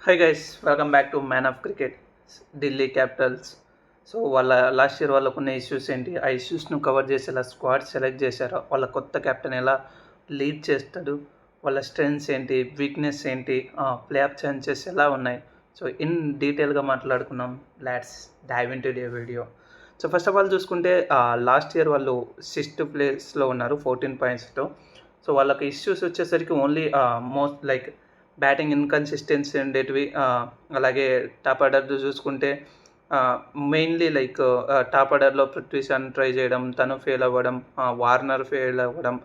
Hi guys, welcome back to man of cricket Delhi Capitals. So వాళ్ళ last year వాళ్ళకు ఉన్న issues ఏంటి, ఆ ఇష్యూస్ను కవర్ చేసేలా స్క్వాడ్ సెలెక్ట్ చేశారు, వాళ్ళ కొత్త కెప్టెన్ ఎలా లీడ్ చేస్తాడు, వాళ్ళ స్ట్రెంగ్స్ ఏంటి, వీక్నెస్ ఏంటి, ప్లే ఆఫ్ ఛాన్సెస్ ఎలా ఉన్నాయి. సో ఇన్ డీటెయిల్గా మాట్లాడుకున్నాం. Let's dive into the video. So first of all చూసుకుంటే లాస్ట్ ఇయర్ వాళ్ళు 6th ప్లేస్లో ఉన్నారు 14 పాయింట్స్తో. సో వాళ్ళకి ఇష్యూస్ వచ్చేసరికి only most like batting inconsistency ఉండేటివి. అలాగే టాప్ ఆర్డర్ చూసుకుంటే మెయిన్లీ లైక్ టాప్ ఆర్డర్లో పృథ్వీ షాని ట్రై చేయడం, తను ఫెయిల్ అవ్వడం, వార్నర్ ఫెయిల్ అవ్వడం,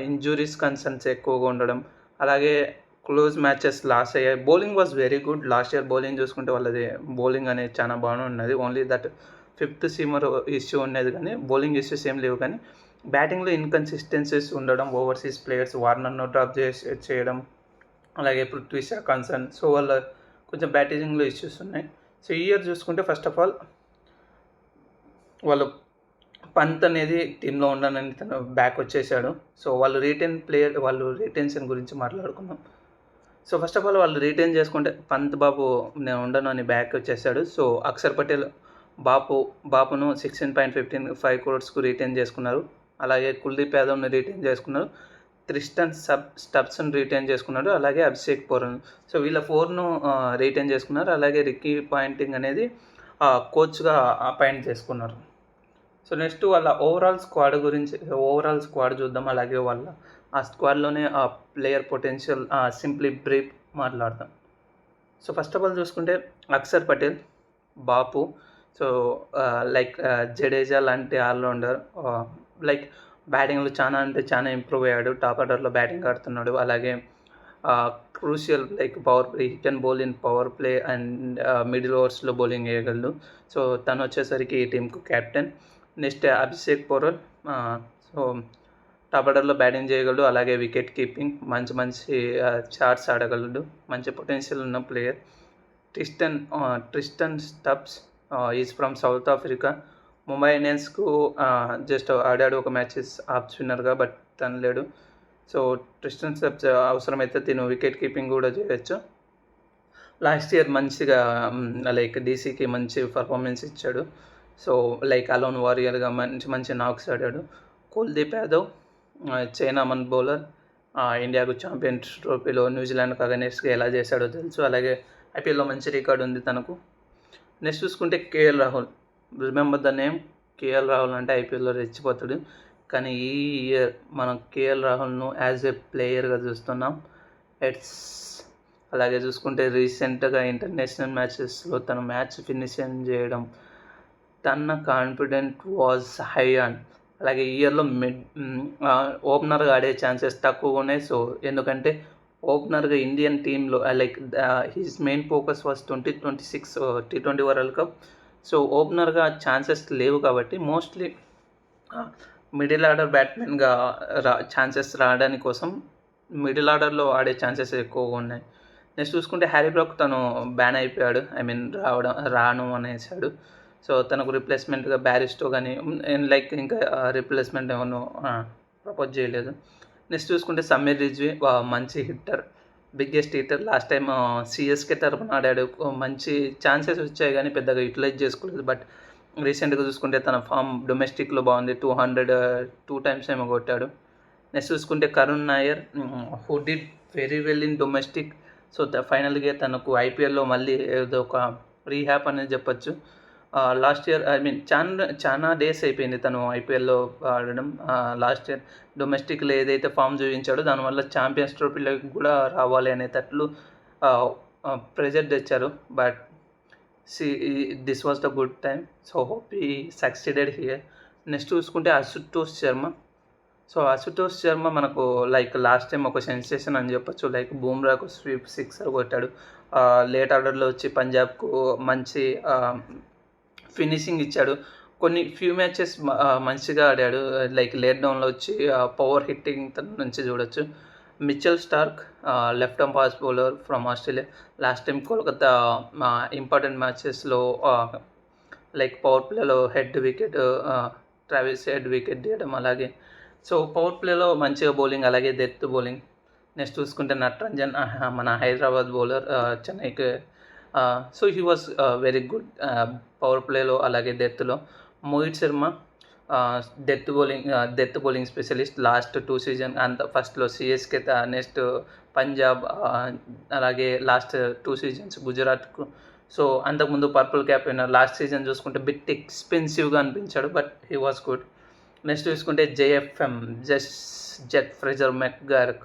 ఇంజురీస్ కన్సర్న్స్ ఎక్కువగా ఉండడం, అలాగే క్లోజ్ మ్యాచెస్ లాస్ అయ్యాయి. Bowling was very good last year. Bowling చూసుకుంటే వాళ్ళది బౌలింగ్ అనేది చాలా బాగానే ఉన్నది. Only that 5th seamer issue ఉండేది, కానీ బౌలింగ్ ఇష్యూస్ ఏం లేవు. కానీ బ్యాటింగ్లో ఇన్కన్సిస్టెన్సీస్ ఉండడం, ఓవర్సీస్ ప్లేయర్స్ వార్నర్ను డ్రాప్ చేయడం, అలాగే పృథ్వీ షా కన్సర్న్. సో వాళ్ళ కొంచెం బ్యాటింగ్లో ఇష్యూస్ ఉన్నాయి. సో ఈ ఇయర్ చూసుకుంటే ఫస్ట్ ఆఫ్ ఆల్ వాళ్ళు పంత్ అనేది టీంలో ఉండనని తను బ్యాక్ వచ్చేసాడు. సో వాళ్ళు రిటెన్షన్ గురించి మాట్లాడుకున్నాం. సో ఫస్ట్ ఆఫ్ ఆల్ వాళ్ళు రిటైన్ చేసుకుంటే పంత్ బాబు నేను ఉండను అని బ్యాక్ వచ్చేసాడు. సో అక్షర్ పటేల్ బాపును 16.15 crores రిటైన్ చేసుకున్నారు. అలాగే కుల్దీప్ యాదవ్ని రిటైన్ చేసుకున్నారు. త్రిస్టన్ స్టబ్స్ని రిటైన్ చేసుకున్నాడు. అలాగే అభిషేక్ పోరన్. సో వీళ్ళ 4ను రిటైన్ చేసుకున్నారు. అలాగే రిక్కీ పాయింటింగ్ అనేది కోచ్గా అపాయింట్ చేసుకున్నారు. సో నెక్స్ట్ వాళ్ళ ఓవరాల్ స్క్వాడ్ చూద్దాం. అలాగే వాళ్ళ ఆ స్క్వాడ్లోనే ఆ ప్లేయర్ పొటెన్షియల్ సింప్లీ బ్రీఫ్ మాట్లాడదాం. సో ఫస్ట్ ఆఫ్ ఆల్ చూసుకుంటే అక్షర్ పటేల్, బాపు, సో లైక్ జడేజా లాంటి ఆల్రౌండర్, లైక్ బ్యాటింగ్లో చాలా ఇంప్రూవ్ అయ్యాడు. టాప్ ఆర్డర్లో బ్యాటింగ్ ఆడుతున్నాడు. అలాగే crucial like power play, he can bowl in power play and middle ఓవర్స్లో బౌలింగ్ వేయగలడు. సో తను వచ్చేసరికి ఈ టీంకు captain. Next Abhishek Porel, so top ఆర్డర్లో బ్యాటింగ్ చేయగలడు. అలాగే వికెట్ కీపింగ్, మంచి షాట్స్ ఆడగలడు, మంచి పొటెన్షియల్ ఉన్న player. Tristan Stubbs is from South Africa. Mumbai ఇండియన్స్కు జస్ట్ ఆడాడు ఒక మ్యాచెస్ ఆఫ్ స్పిన్నర్గా, బట్ తను లేడు. సో ట్రిస్టన్ స్టబ్స్ అవసరమైతే తిను వికెట్ కీపింగ్ కూడా చేయొచ్చు. లాస్ట్ ఇయర్ మంచిగా లైక్ డీసీకి మంచి పర్ఫార్మెన్స్ ఇచ్చాడు. సో లైక్ అలోన్ వారియర్గా మంచి నాక్స్ ఆడాడు. కుల్దీప్ యాదవ్ చైనామన్ బౌలర్, ఇండియాకు ఛాంపియన్ ట్రోఫీలో న్యూజిలాండ్కి అగైనెస్ట్గా ఎలా చేశాడో తెలుసు. అలాగే ఐపీఎల్లో మంచి రికార్డు ఉంది తనకు. నెక్స్ట్ చూసుకుంటే KL Rahul. Remember the name. KL Rahul అంటే ఐపీఎల్లో రెచ్చిపోతాడు. కానీ ఈ ఇయర్ మనం కేఎల్ రాహుల్ను యాజ్ ఏ ప్లేయర్గా చూస్తున్నాం. అలాగే చూసుకుంటే రీసెంట్గా ఇంటర్నేషనల్ మ్యాచెస్లో తన మ్యాచ్ ఫినిషింగ్ చేయడం, తన కాన్ఫిడెంట్ వాజ్ హై ఆన్. అలాగే ఈ ఇయర్లో ఓపెనర్గా ఆడే ఛాన్సెస్ తక్కువ ఉన్నాయి. సో ఎందుకంటే ఓపెనర్గా ఇండియన్ టీంలో like his main focus was 2026 T20 world cup. So ఓపెనర్గా ఛాన్సెస్ లేవు కాబట్టి మోస్ట్లీ మిడిల్ ఆర్డర్ బ్యాట్మెన్గా ఛాన్సెస్ రావడానికి కోసం మిడిల్ ఆర్డర్లో ఆడే ఛాన్సెస్ ఎక్కువగా ఉన్నాయి. నెక్స్ట్ చూసుకుంటే హ్యారీ బ్రూక్, తను బ్యాన్ అయిపోయాడు, రాను అనేసాడు. సో తనకు రిప్లేస్మెంట్గా బ్యారిస్టో కానీ లైక్ ఇంకా రిప్లేస్మెంట్ ఏమన్నా ప్రపోజ్ చేయలేదు. నెక్స్ట్ చూసుకుంటే సమీర్ రిజ్వీ, మంచి hitter, biggest hitter. Last time CSK తరఫున ఆడాడు, మంచి ఛాన్సెస్ వచ్చాయి కానీ పెద్దగా యూటిలైజ్ చేసుకోలేదు. బట్ రీసెంట్గా చూసుకుంటే తన ఫామ్ డొమెస్టిక్లో బాగుంది. 202 times ఏమో కొట్టాడు. నెక్స్ట్ చూసుకుంటే Karun Nair, who did very well in domestic. So ఫైనల్గా తనకు ఐపీఎల్లో మళ్ళీ ఏదో ఒక రీహ్యాప్ అనేది చెప్పచ్చు. లాస్ట్ ఇయర్ చాలా డేస్ అయిపోయింది తను ఐపీఎల్లో ఆడడం. లాస్ట్ ఇయర్ డొమెస్టిక్లో ఏదైతే ఫామ్ చూపించాడో దానివల్ల ఛాంపియన్స్ ట్రోఫీలోకి కూడా రావాలి అనేటట్లు ప్రెజర్ తెచ్చారు. But this was the good time. So hope ఈ సక్సీడెడ్ హియర్. నెక్స్ట్ చూసుకుంటే అశుతోష్ శర్మ మనకు లైక్ లాస్ట్ టైం ఒక సెన్సేషన్ అని చెప్పొచ్చు. లైక్ బూమ్రాకు స్వీప్ 6 కొట్టాడు. లేట్ ఆర్డర్లో వచ్చి పంజాబ్కు మంచి ఫినిషింగ్ ఇచ్చాడు. కొన్ని ఫ్యూ మ్యాచెస్ మంచిగా ఆడాడు. లైక్ లేట్ డౌన్లో వచ్చి పవర్ హిట్టింగ్ తన నుంచి చూడొచ్చు. Mitchell Starc, left arm fast bowler from Australia. Last time Kolkata important మ్యాచెస్లో లైక్ పవర్ ప్లేలో ట్రావిస్ హెడ్ వికెట్ తీయడం. అలాగే సో పవర్ ప్లేలో మంచిగా బౌలింగ్, అలాగే డెత్ బౌలింగ్. నెక్స్ట్ చూసుకుంటే నటరంజన్ మన హైదరాబాద్ బౌలర్ చెన్నైకి. So he was very good power ప్లేలో అలాగే డెత్లో. Mohit Sharma death bowling specialist. Last 2 season అంత ఫస్ట్లో సిఎస్కే, నెక్స్ట్ పంజాబ్, అలాగే లాస్ట్ 2 సీజన్స్ గుజరాత్కు. సో అంతకుముందు purple cap winner. Last season చూసుకుంటే బిట్ ఎక్స్పెన్సివ్గా అనిపించాడు, but he was good. Next చూసుకుంటే JFM Jake Fraser McGurk,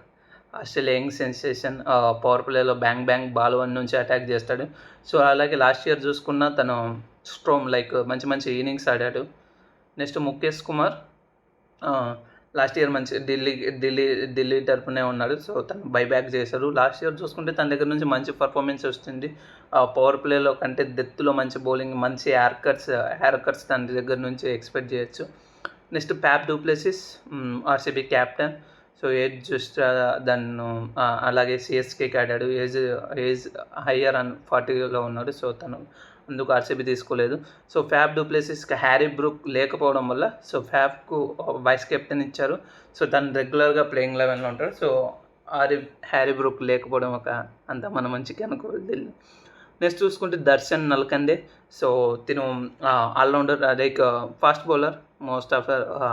Australia young sensation. Power ప్లేలో బ్యాంగ్ బ్యాంగ్ బాల్ 1 నుంచి అటాక్ చేస్తాడు. సో అలాగే లాస్ట్ ఇయర్ చూసుకున్న తను స్ట్రోమ్ మంచి మంచి ఇన్నింగ్స్ ఆడాడు. Next Mukesh Kumar last year మంచి ఢిల్లీ తరపునే ఉన్నాడు. సో తను బైబ్యాక్ చేశారు. లాస్ట్ ఇయర్ చూసుకుంటే తన దగ్గర నుంచి మంచి పర్ఫార్మెన్స్ వస్తుంది. పవర్ ప్లేలో కంటే డెత్లో మంచి బౌలింగ్, మంచి హ్యార్ కట్స్ తన దగ్గర నుంచి ఎక్స్పెక్ట్ చేయొచ్చు. Next Pap du Plessis, RCB captain. So age చూస్తే దాన్ని అలాగే సిఎస్కేకి ఆడాడు. ఏజ్ హయ్యర్ 40లో ఉన్నాడు. సో తను అందుకు ఆర్సీబీ తీసుకోలేదు. సో ఫ్యాబ్ డూప్లెసిస్కి హ్యారీ బ్రూక్ లేకపోవడం వల్ల సో ఫ్యాబ్కు వైస్ కెప్టెన్ ఇచ్చారు. సో తను రెగ్యులర్గా ప్లేయింగ్ లెవెన్లో ఉంటాడు. సో హ్యారీ బ్రూక్ లేకపోవడం అంత మన మంచికి అనుకోవాలి. నెక్స్ట్ చూసుకుంటే దర్శన్ నల్కండే. సో తిను allrounder, like fast bowler. Most of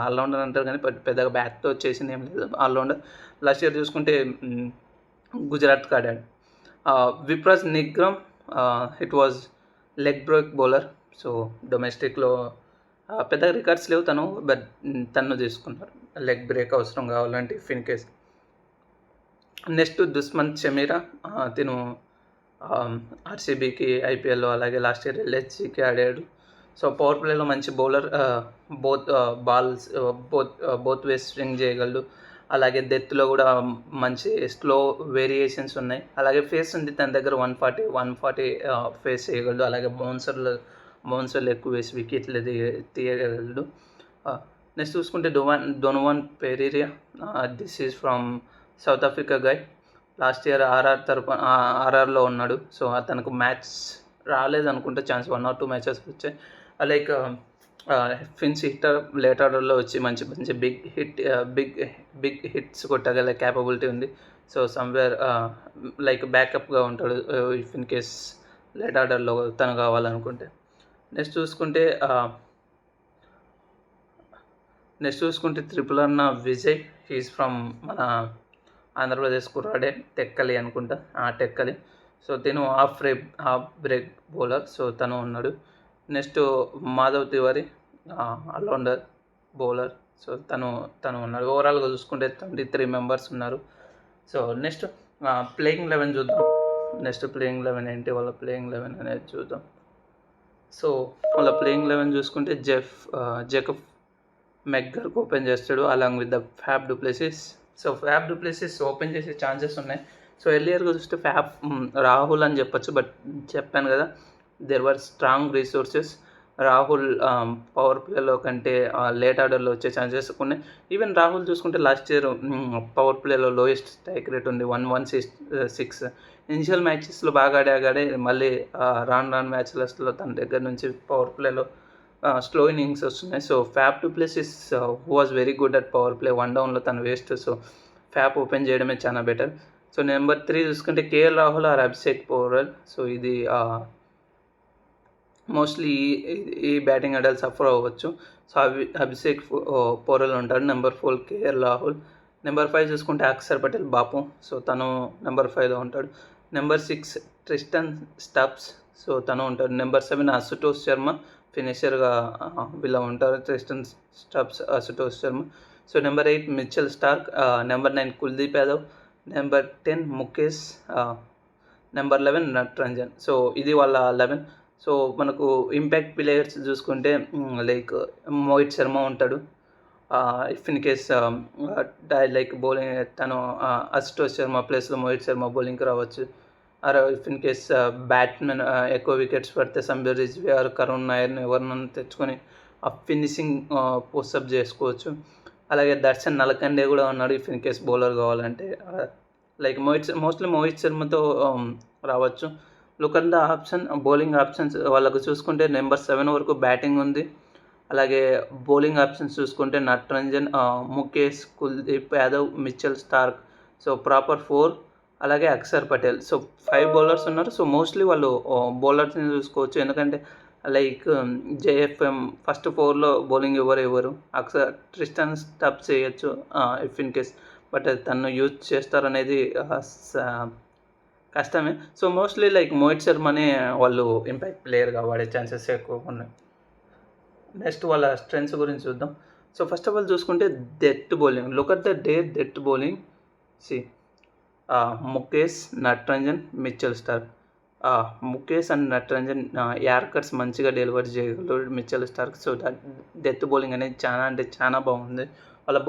allrounder అంటారు కానీ పెద్దగా బ్యాట్తో వచ్చేసింది ఏం లేదు, ఆల్రౌండర్. లాస్ట్ ఇయర్ చూసుకుంటే గుజరాత్కి ఆడాడు. Vipraj Nigam, it was leg break bowler. So డొమెస్టిక్లో పెద్ద రికార్డ్స్ లేవు తను, బట్ తను తీసుకున్నారు లెగ్ బ్రేక్ అవసరం కావాలంటే in case. Next Dushmantha Chameera, తిను ఆర్సీబీకి ఐపీఎల్లో అలాగే లాస్ట్ ఇయర్ ఎల్హెచ్సికి ఆడాడు. సో పవర్ ప్లేలో మంచి బౌలర్, బోత్ వేస్ స్వింగ్ చేయగలడు. అలాగే డెత్లో కూడా మంచి స్లో వేరియేషన్స్ ఉన్నాయి. అలాగే ఫేస్ ఉంది తన దగ్గర 140 ఫేస్ చేయగలడు. అలాగే బౌన్సర్లు ఎక్కువ వేసి వికెట్లు తీయగలడు. నెక్స్ట్ చూసుకుంటే Donovan Ferreira, this is from South Africa guy. Last year ఆర్ఆర్లో ఉన్నాడు. సో అతనికి మ్యాచ్ రాలేదు అనుకుంటే, ఛాన్స్ 1 or 2 మ్యాచెస్ వచ్చాయి. లైక్ ఫిన్స్ హిట్టర్, లేట్ ఆర్డర్లో వచ్చి మంచి బిగ్ హిట్స్ కొట్టగల క్యాపబిలిటీ ఉంది. సో సమ్వేర్ లైక్ బ్యాకప్గా ఉంటాడు ఇఫ్ ఇన్ కేస్ లేట్ ఆర్డర్లో తను కావాలనుకుంటే. నెక్స్ట్ చూసుకుంటే త్రిపులర్న విజయ్, హీస్ ఫ్రమ్ మన ఆంధ్రప్రదేశ్ కుర్రాడే, టెక్కలి అనుకుంటా, టెక్కలి. సో తను హాఫ్ బ్రేక్ బౌలర్. సో తను ఉన్నాడు. Next Madhav Tiwari, allrounder bowler. So తను ఉన్నాడు. ఓవరాల్గా చూసుకుంటే 23 మెంబర్స్ ఉన్నారు. సో నెక్స్ట్ ప్లేయింగ్ 11 చూద్దాం. నెక్స్ట్ ప్లేయింగ్ 11 ఏంటి, వాళ్ళ ప్లేయింగ్ 11 అనేది చూద్దాం. సో వాళ్ళ ప్లేయింగ్ 11 చూసుకుంటే జేకబ్ మెక్గార్క్ ఓపెన్ చేస్తాడు along with the Faf du Plessis. So Faf du Plessis open చేసే ఛాన్సెస్ ఉన్నాయి. సో ఎర్లియర్గా చూస్తే రాహుల్ అని చెప్పొచ్చు, బట్ చెప్పాను కదా there were strong resources. Rahul power ప్లేలో కంటే లేట్ ఆర్డర్లో వచ్చే ఛాన్సెస్ ఉన్నాయి. ఈవెన్ రాహుల్ చూసుకుంటే లాస్ట్ ఇయర్ పవర్ ప్లేలో లోయెస్ట్ స్ట్రైక్ రేట్ ఉంది, 116. ఇనిషియల్ మ్యాచెస్లో బాగా ఆడే మళ్ళీ రాన్ మ్యాచ్లలో తన దగ్గర నుంచి పవర్ ప్లేలో స్లో ఇన్నింగ్స్ వస్తున్నాయి. So Faf du Plessis who was very good at power play, 1 downలో తను వేస్ట్. సో ఫ్యాబ్ ఓపెన్ చేయడమే చాలా బెటర్. సో నెంబర్ 3 చూసుకుంటే KL Rahul or Abhishek Porel. So ఇది మోస్ట్లీ ఈ బ్యాటింగ్ ఆర్డర్ సఫర్ అవ్వచ్చు. సో అభిషేక్ పోరెల్ ఉంటాడు. Number 4 KL Rahul. నెంబర్ 5 చూసుకుంటే అక్షర్ పటేల్ బాపు. సో తను నెంబర్ 5లో ఉంటాడు. Number 6 Tristan Stubbs. సో తను ఉంటాడు. నెంబర్ 7 అశుతోష్ శర్మ, ఫినిషర్గా వీళ్ళ ఉంటారు Tristan Stubbs, Ashutosh Sharma. So number 8 Mitchell Starc. Number 9 Kuldeep Yadav. Number 10 Mukesh. Number 11 Natarajan. So ఇది వాళ్ళ 11. సో మనకు ఇంపాక్ట్ ప్లేయర్స్ చూసుకుంటే లైక్ మోహిత్ శర్మ ఉంటాడు. If in case like bowling తను అశుతోష్ శర్మ ప్లేస్లో మోహిత్ శర్మ బౌలింగ్కి రావచ్చు. Or if in case batsmen ఎక్కువ వికెట్స్ పడితే సంబీర్ రిజ్వీ ఆర్ కరుణ్ నాయర్ని ఎవరినైనా తెచ్చుకొని ఆ ఫినిషింగ్ పోస్టప్ చేసుకోవచ్చు. అలాగే దర్శన్ నల్కండే కూడా ఉన్నాడు ఇఫ్ ఇన్ కేస్ బౌలర్ కావాలంటే. లైక్ మోస్ట్లీ మోహిత్ శర్మతో రావచ్చు. Look at the option, bowling options వాళ్ళకు చూసుకుంటే నెంబర్ 7 వరకు బ్యాటింగ్ ఉంది. అలాగే బౌలింగ్ ఆప్షన్స్ చూసుకుంటే Natarajan, Mukesh, Kuldeep Yadav, Mitchell Starc. So proper 4, అలాగే అక్షర్ పటేల్. సో 5 బౌలర్స్ ఉన్నారు. సో మోస్ట్లీ వాళ్ళు బౌలర్స్ని చూసుకోవచ్చు, ఎందుకంటే లైక్ జేఎఫ్ఎం ఫస్ట్ 4లో బౌలింగ్ ఎవరు ట్రిస్టన్ స్టబ్స్ చేయొచ్చు ఇఫ్ ఇన్ కేస్, బట్ తను యూజ్ చేస్తారనేది కష్టమే. సో మోస్ట్లీ లైక్ మోహిత్ శర్మనే వాళ్ళు ఇంపాక్ట్ ప్లేయర్గా వాడే ఛాన్సెస్ ఎక్కువ ఉన్నాయి. నెక్స్ట్ వాళ్ళ స్ట్రెంగ్స్ గురించి చూద్దాం. సో ఫస్ట్ ఆఫ్ ఆల్ చూసుకుంటే death bowling. Look at the death bowling. See Mukesh, Natarajan, Mitchell Starc. Mukesh and Natarajan yorkers మంచిగా డెలివరీ చేయగలరు Mitchell Starc. So death bowling అనేది చాలా అంటే చాలా బాగుంది. వాళ్ళ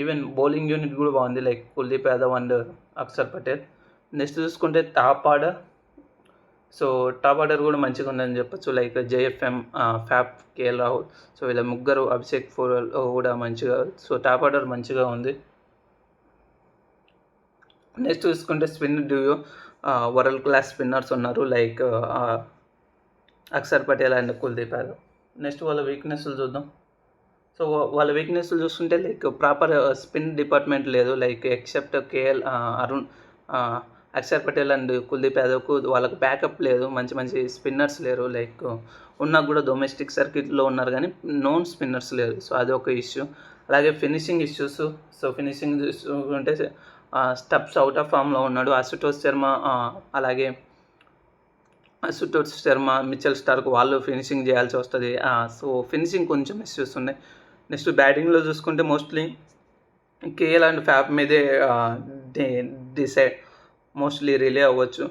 ఈవెన్ బౌలింగ్ యూనిట్ కూడా బాగుంది, like Kuldeep Yadav and Axar Patel. Next చూసుకుంటే top order. So top order కూడా మంచిగా ఉందని చెప్పొచ్చు, like JFM, Faf, KL Rahul. So వీళ్ళ ముగ్గురు, అభిషేక్ ఫోరల్ కూడా మంచిగా. సో టాప్ ఆర్డర్ మంచిగా ఉంది. నెక్స్ట్ చూసుకుంటే spin duo, world class spinners ఉన్నారు, like Axar Patel and Kuldeep Yadav. Next వాళ్ళ వీక్నెస్లు చూద్దాం. సో వాళ్ళ వీక్నెస్లు చూస్తుంటే లైక్ ప్రాపర్ స్పిన్ డిపార్ట్మెంట్ లేదు, like except KL, Arun, Axar Patel and Kuldeep యాదవ్కు వాళ్ళకు బ్యాకప్ లేదు, మంచి స్పిన్నర్స్ లేరు. లైక్ ఉన్నా కూడా డొమెస్టిక్ సర్క్యూట్లో ఉన్నారు కానీ నోన్ స్పిన్నర్స్ లేరు. సో అది ఒక ఇష్యూ. అలాగే ఫినిషింగ్ ఇష్యూస్. సో ఫినిషింగ్ చూసుకుంటే స్టబ్స్ అవుట్ ఆఫ్ ఫామ్లో ఉన్నాడు. అశుతోష్ శర్మ, మిచెల్ స్టార్క్ వాళ్ళు ఫినిషింగ్ చేయాల్సి వస్తుంది. సో ఫినిషింగ్ కొంచెం ఇష్యూస్ ఉన్నాయి. నెక్స్ట్ బ్యాటింగ్లో చూసుకుంటే మోస్ట్లీ కేఎల్ అండ్ ఫ్యాప్ మీదే డిసైడ్ మోస్ట్లీ రిలే అవ్వచ్చు.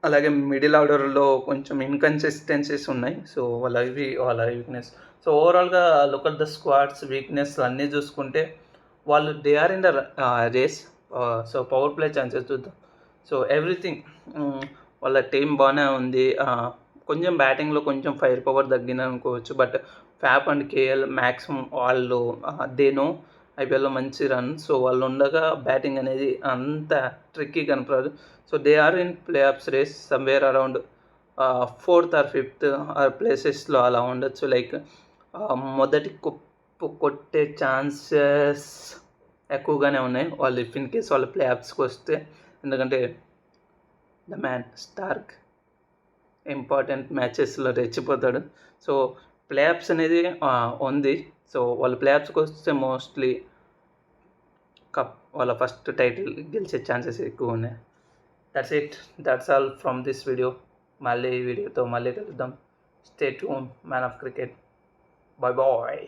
అలాగే మిడిల్ ఆర్డర్లో కొంచెం ఇన్కన్సిస్టెన్సీస్ ఉన్నాయి. సో వాళ్ళ వీక్నెస్. సో ఓవరాల్గా look at the squads weakness అన్నీ చూసుకుంటే వాళ్ళు they are in the race. So power play chances చూద్దాం. సో ఎవ్రీథింగ్ వాళ్ళ టీం బాగానే ఉంది. కొంచెం బ్యాటింగ్లో కొంచెం ఫైర్ పవర్ తగ్గింది అనుకోవచ్చు, but Faf and KL maximum వాళ్ళు దే నో ఐపీఎల్లో మంచి రన్. సో వాళ్ళు ఉండగా బ్యాటింగ్ అనేది అంత ట్రిక్కీ కనపడదు. So they are in playoffs race somewhere around 4th or 5th ప్లేసెస్లో అలా ఉండొచ్చు. లైక్ మొదటి కుప్పు కొట్టే ఛాన్సెస్ ఎక్కువగానే ఉన్నాయి వాళ్ళు ఇఫ్ ఇన్ కేస్ వాళ్ళ ప్లే ఆఫ్స్కి వస్తే, ఎందుకంటే ద మ్యాన్ స్టార్క్ ఇంపార్టెంట్ మ్యాచెస్లో రెచ్చిపోతాడు. సో ప్లే ఆఫ్స్ అనేది ఉంది. సో వాళ్ళు ప్లే ఆఫ్స్కి వస్తే మోస్ట్లీ వాళ్ళ ఫస్ట్ టైటిల్ గెలిచే ఛాన్సెస్ ఎక్కువ ఉన్నాయి. That's all from this video. మళ్ళీ ఈ వీడియోతో మళ్ళీ కలుద్దాం. Stay tune, man of cricket. Bye bye.